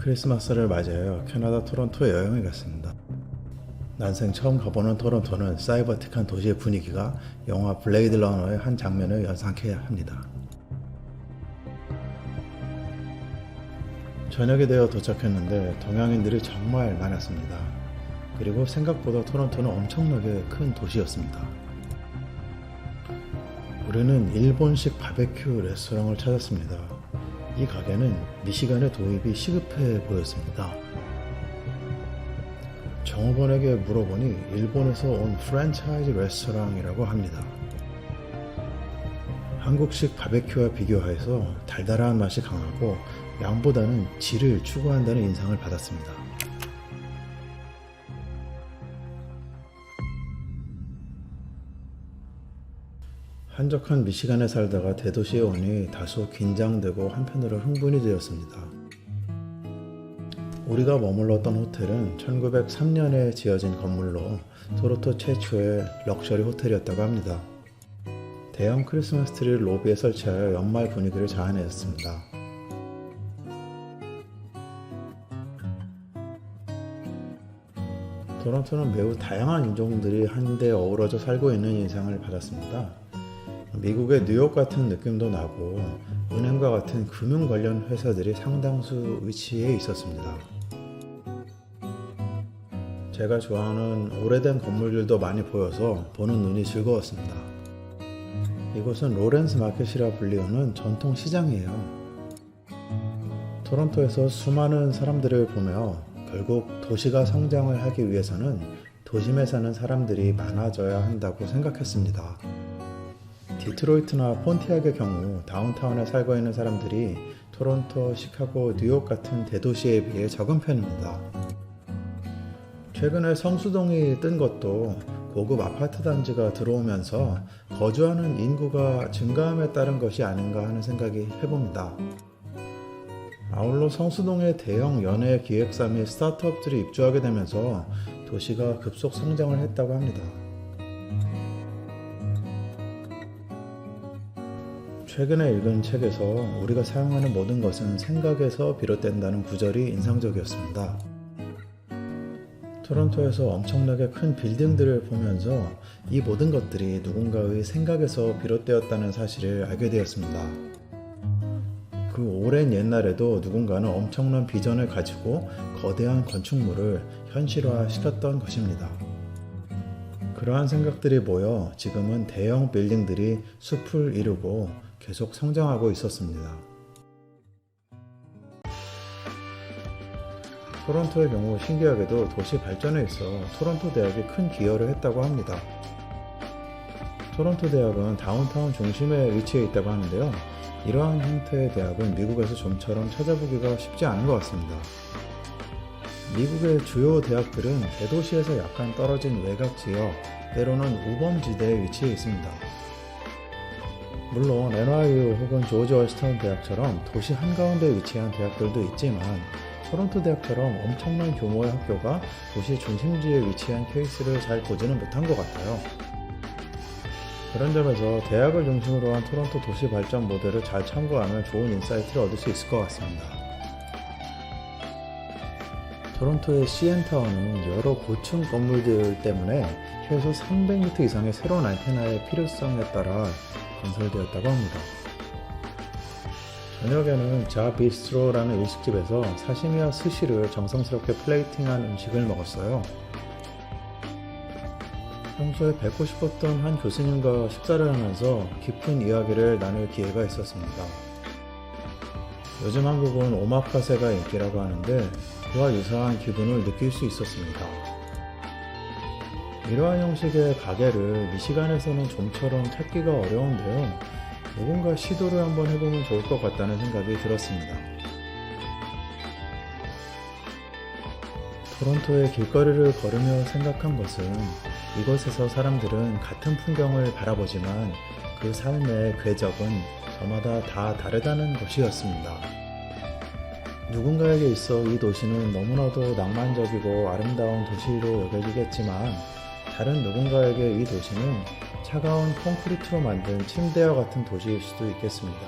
크리스마스를 맞이하여 캐나다 토론토에 여행을 갔습니다. 난생 처음 가보는 토론토는 사이버틱한 도시의 분위기가 영화 블레이드 러너의 한 장면을 연상케 합니다. 저녁이 되어 도착했는데 동양인들이 정말 많았습니다. 그리고 생각보다 토론토는 엄청나게 큰 도시였습니다. 우리는 일본식 바베큐 레스토랑을 찾았습니다. 이 가게는 미시간의 도입이 시급해 보였습니다. 정업원에게 물어보니 일본에서 온 프랜차이즈 레스토랑이라고 합니다. 한국식 바베큐와 비교해서 달달한 맛이 강하고 양보다는 질을 추구한다는 인상을 받았습니다. 한적한 미시간에 살다가 대도시에 오니 다소 긴장되고 한편으로 흥분이 되었습니다. 우리가 머물렀던 호텔은 1903년에 지어진 건물로 토론토 최초의 럭셔리 호텔이었다고 합니다. 대형 크리스마스 트리를 로비에 설치하여 연말 분위기를 자아내었습니다. 토론토는 매우 다양한 인종들이 한데 어우러져 살고 있는 인상을 받았습니다. 미국의 뉴욕 같은 느낌도 나고 은행과 같은 금융 관련 회사들이 상당수 위치해 있었습니다. 제가 좋아하는 오래된 건물들도 많이 보여서 보는 눈이 즐거웠습니다. 이곳은 로렌스 마켓이라 불리우는 전통 시장이에요. 토론토에서 수많은 사람들을 보며 결국 도시가 성장을 하기 위해서는 도심에 사는 사람들이 많아져야 한다고 생각했습니다. 디트로이트나 폰티악의 경우 다운타운에 살고 있는 사람들이 토론토, 시카고, 뉴욕 같은 대도시에 비해 적은 편입니다. 최근에 성수동이 뜬 것도 고급 아파트 단지가 들어오면서 거주하는 인구가 증가함에 따른 것이 아닌가 하는 생각이 해봅니다. 아울러 성수동의 대형 연예 기획사 및 스타트업들이 입주하게 되면서 도시가 급속 성장을 했다고 합니다. 최근에 읽은 책에서 우리가 사용하는 모든 것은 생각에서 비롯된다는 구절이 인상적이었습니다. 토론토에서 엄청나게 큰 빌딩들을 보면서 이 모든 것들이 누군가의 생각에서 비롯되었다는 사실을 알게 되었습니다. 그 오랜 옛날에도 누군가는 엄청난 비전을 가지고 거대한 건축물을 현실화시켰던 것입니다. 그러한 생각들이 모여 지금은 대형 빌딩들이 숲을 이루고 계속 성장하고 있었습니다. 토론토의 경우 신기하게도 도시 발전에 있어 토론토 대학이 큰 기여를 했다고 합니다. 토론토 대학은 다운타운 중심에 위치해 있다고 하는데요. 이러한 형태의 대학은 미국에서 좀처럼 찾아보기가 쉽지 않은 것 같습니다. 미국의 주요 대학들은 대도시에서 약간 떨어진 외곽 지역, 때로는 우범지대에 위치해 있습니다. 물론 NYU 혹은 조지 워시턴 대학처럼 도시 한가운데에 위치한 대학들도 있지만 토론토 대학처럼 엄청난 규모의 학교가 도시 중심지에 위치한 케이스를 잘 보지는 못한 것 같아요. 그런 점에서 대학을 중심으로 한 토론토 도시 발전 모델을 잘 참고하면 좋은 인사이트를 얻을 수 있을 것 같습니다. 토론토의 CN타워는 여러 고층 건물들 때문에 최소 300m 이상의 새로운 안테나의 필요성에 따라 건설되었다고 합니다. 저녁에는 자 비스트로라는 일식집에서 사시미와 스시를 정성스럽게 플레이팅한 음식을 먹었어요. 평소에 뵙고 싶었던 한 교수님과 식사를 하면서 깊은 이야기를 나눌 기회가 있었습니다. 요즘 한국은 오마카세가 인기라고 하는데 그와 유사한 기분을 느낄 수 있었습니다. 이러한 형식의 가게를 미시간에서는 좀처럼 찾기가 어려운데요. 누군가 시도를 한번 해보면 좋을 것 같다는 생각이 들었습니다. 토론토의 길거리를 걸으며 생각한 것은 이곳에서 사람들은 같은 풍경을 바라보지만 그 삶의 궤적은 저마다 다 다르다는 것이었습니다. 누군가에게 있어 이 도시는 너무나도 낭만적이고 아름다운 도시로 여겨지겠지만 다른 누군가에게 이 도시는 차가운 콘크리트로 만든 침대와 같은 도시일 수도 있겠습니다.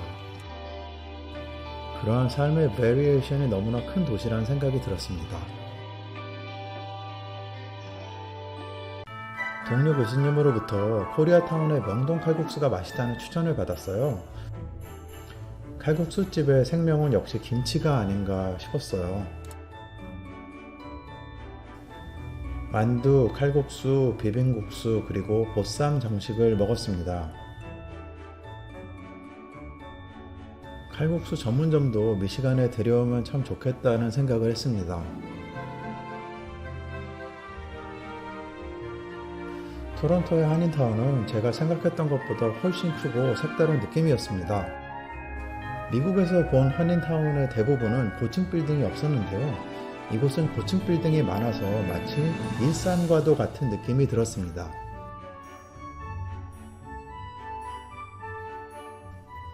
그러한 삶의 베리에이션이 너무나 큰 도시라는 생각이 들었습니다. 동료 교수님으로부터 코리아타운의 명동 칼국수가 맛있다는 추천을 받았어요. 칼국수집의 생명은 역시 김치가 아닌가 싶었어요. 만두, 칼국수, 비빔국수, 그리고 보쌈 정식을 먹었습니다. 칼국수 전문점도 미시간에 데려오면 참 좋겠다는 생각을 했습니다. 토론토의 한인타운은 제가 생각했던 것보다 훨씬 크고 색다른 느낌이었습니다. 미국에서 본 한인타운의 대부분은 고층 빌딩이 없었는데요. 이곳은 고층 빌딩이 많아서 마치 일산과도 같은 느낌이 들었습니다.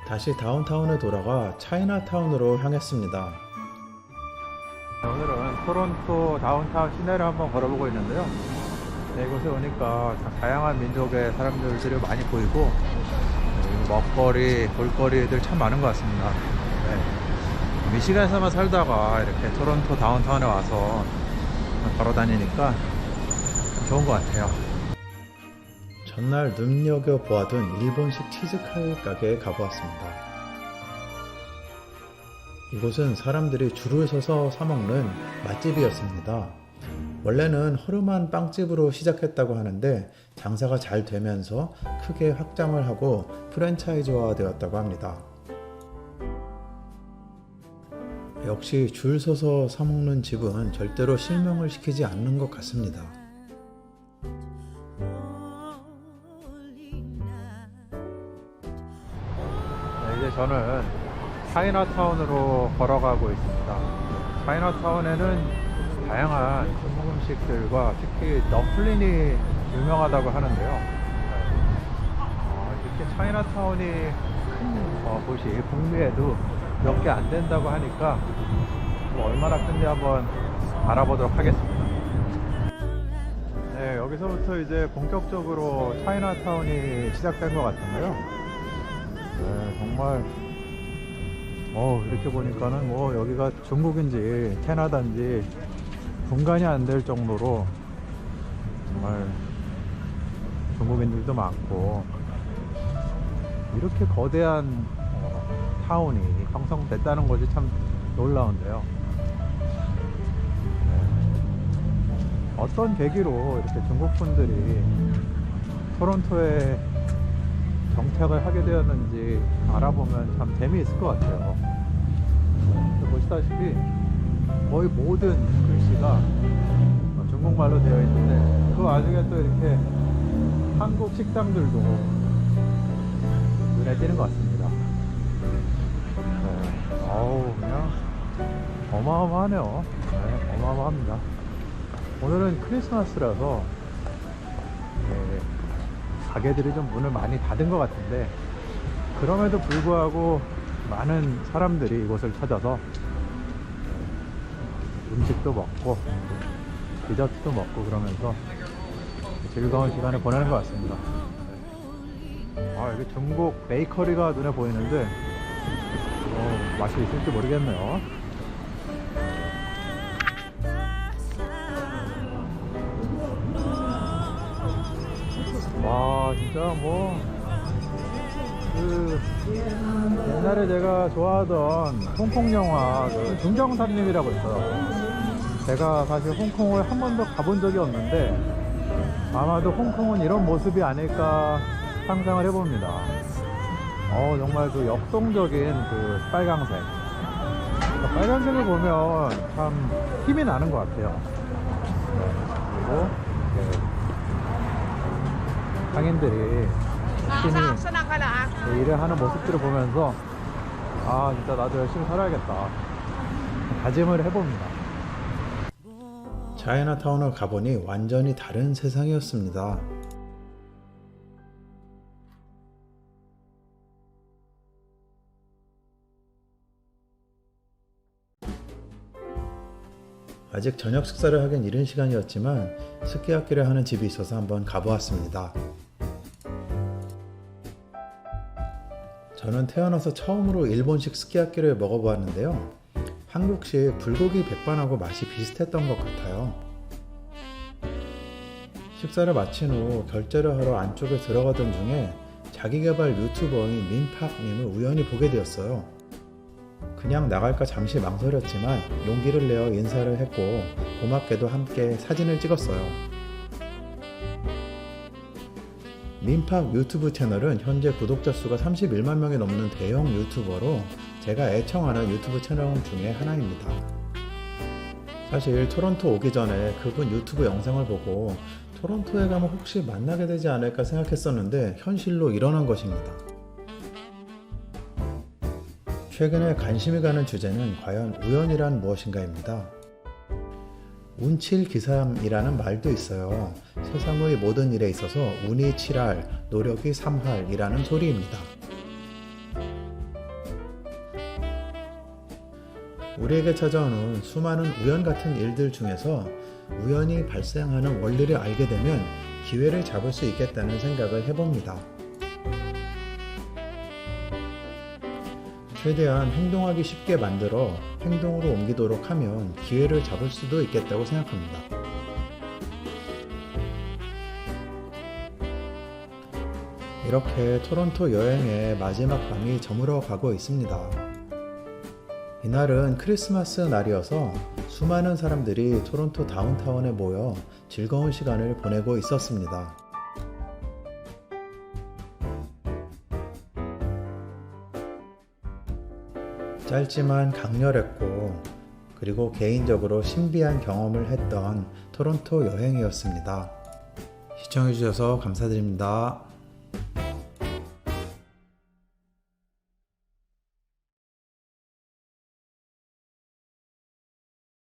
다시 다운타운에 돌아가 차이나타운으로 향했습니다. 오늘은 토론토 다운타운 시내를 한번 걸어보고 있는데요. 이곳에 오니까 다양한 민족의 사람들이 많이 보이고 먹거리, 볼거리들 참 많은 것 같습니다. 미시간에서만 살다가 이렇게 토론토 다운타운에 와서 걸어 다니니까 좋은 것 같아요. 전날 눈여겨보았던 일본식 치즈칼 가게에 가보았습니다. 이곳은 사람들이 줄을 서서 사먹는 맛집이었습니다. 원래는 허름한 빵집으로 시작했다고 하는데 장사가 잘 되면서 크게 확장을 하고 프랜차이즈화 되었다고 합니다. 역시 줄 서서 사먹는 집은 절대로 실명을 시키지 않는 것 같습니다. 이제 저는 차이나타운으로 걸어가고 있습니다. 차이나타운에는 다양한 중국 음식들과 특히 덤플린이 유명하다고 하는데요. 이렇게 차이나타운이 큰 곳이 북미에도 몇 개 안 된다고 하니까 얼마나 큰지 한번 알아보도록 하겠습니다. 네, 여기서부터 이제 본격적으로 차이나타운이 시작된 것 같은데요. 네, 정말 이렇게 보니까는 뭐 여기가 중국인지 캐나다인지 분간이 안 될 정도로 정말 중국인들도 많고 이렇게 거대한 타운이 형성됐다는 것이 참 놀라운데요. 어떤 계기로 이렇게 중국 분들이 토론토에 정착을 하게 되었는지 알아보면 참 재미있을 것 같아요. 보시다시피 거의 모든 글씨가 중국말로 되어 있는데 그 와중에 또 이렇게 한국 식당들도 눈에 띄는 것 같습니다. 그냥 어마어마하네요. 어마어마합니다. 오늘은 크리스마스라서 가게들이 좀 문을 많이 닫은 것 같은데 그럼에도 불구하고 많은 사람들이 이곳을 찾아서 음식도 먹고 디저트도 먹고 그러면서 즐거운 시간을 보내는 것 같습니다. 여기 중국 베이커리가 눈에 보이는데 맛이 있을지 모르겠네요. 와, 진짜 뭐 옛날에 제가 좋아하던 홍콩 영화 중경사님이라고 있어요. 제가 사실 홍콩을 한 번도 가본 적이 없는데 아마도 홍콩은 이런 모습이 아닐까 상상을 해봅니다. 정말 그 역동적인 그 빨강색, 빨간색을 보면 참 힘이 나는 것 같아요. 그리고 상인들이 열심히 일을 하는 모습들을 보면서 진짜 나도 열심히 살아야겠다 다짐을 해봅니다. 차이나타운을 가보니 완전히 다른 세상이었습니다. 아직 저녁 식사를 하긴 이른 시간이었지만 스키야키를 하는 집이 있어서 한번 가보았습니다. 저는 태어나서 처음으로 일본식 스키야키를 먹어보았는데요. 한국식 불고기 백반하고 맛이 비슷했던 것 같아요. 식사를 마친 후 결제를 하러 안쪽에 들어가던 중에 자기개발 유튜버인 민팍님을 우연히 보게 되었어요. 그냥 나갈까 잠시 망설였지만 용기를 내어 인사를 했고 고맙게도 함께 사진을 찍었어요. 민팍 유튜브 채널은 현재 구독자 수가 31만 명이 넘는 대형 유튜버로 제가 애청하는 유튜브 채널 중에 하나입니다. 사실 토론토 오기 전에 그분 유튜브 영상을 보고 토론토에 가면 혹시 만나게 되지 않을까 생각했었는데 현실로 일어난 것입니다. 최근에 관심이 가는 주제는 과연 우연이란 무엇인가입니다. 운칠기삼이라는 말도 있어요. 세상의 모든 일에 있어서 운이 7할, 노력이 3할이라는 소리입니다. 우리에게 찾아오는 수많은 우연 같은 일들 중에서 우연히 발생하는 원리를 알게 되면 기회를 잡을 수 있겠다는 생각을 해봅니다. 최대한 행동하기 쉽게 만들어 행동으로 옮기도록 하면 기회를 잡을 수도 있겠다고 생각합니다. 이렇게 토론토 여행의 마지막 밤이 저물어 가고 있습니다. 이날은 크리스마스 날이어서 수많은 사람들이 토론토 다운타운에 모여 즐거운 시간을 보내고 있었습니다. 짧지만 강렬했고 그리고 개인적으로 신비한 경험을 했던 토론토 여행이었습니다. 시청해주셔서 감사드립니다.